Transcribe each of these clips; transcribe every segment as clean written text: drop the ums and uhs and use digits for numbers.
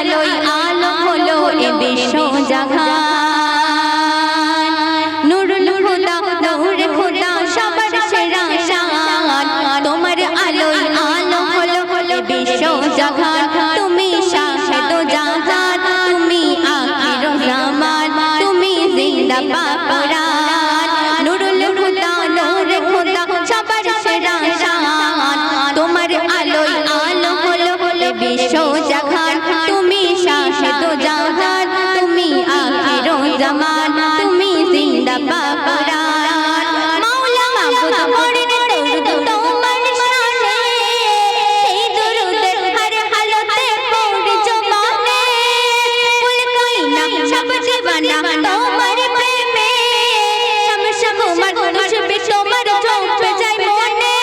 আলোয় আলো হলো এ বিশ্ব জাহান নুরুল হুদা নূরে খোদা সবার সেরা শান তোমার আলোয় আলো হলো এ বিশ্ব জাহান তুমি শাহেদ জাহান তুমি আখির জামান তুমি জিন্দা পাকুরান নুরুল হুদা নূরে খোদা সবার সেরা শান তোমার আলোয় আলো হলো এ বিশ্ব জাহান তুমি শাহেদ জাহান তুমি আখির জামান তুমি জিন্দা পাকুরান মাওলা মাবুদ পড়ে দরুদ তোমার শানে সেই দরুদ হর হালতে পড়ে জবানে ফুল কইনা সব দিবানা তোমার প্রেমে শামস কুমার খুশবু তোমার ঝোপে যায় মনে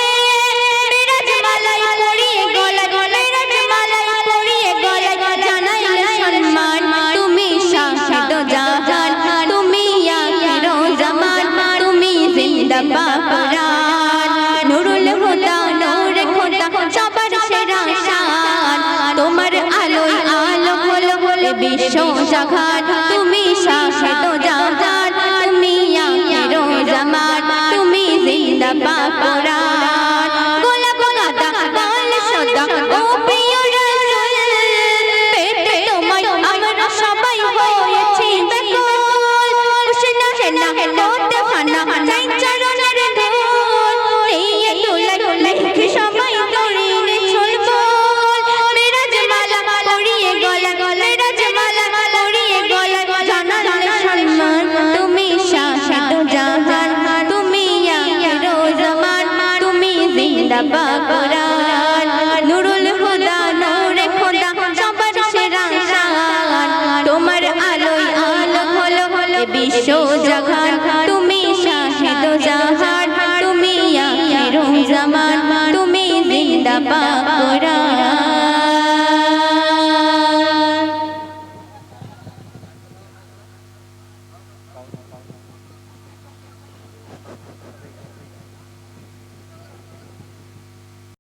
বিরাজ মালাই পরিয়ে গলায় বিরাজ মালাই পরিয়ে গলায় জানাই সম্মান তুমি শাহেদ জাহান তুমি আখির জামান তুমি জিন্দা পাকুরান নুরুল হুদা নূরে খোদা সবার সেরা শান তোমার আলোয় আলো হলো এ বিশ্ব জাহান তুমি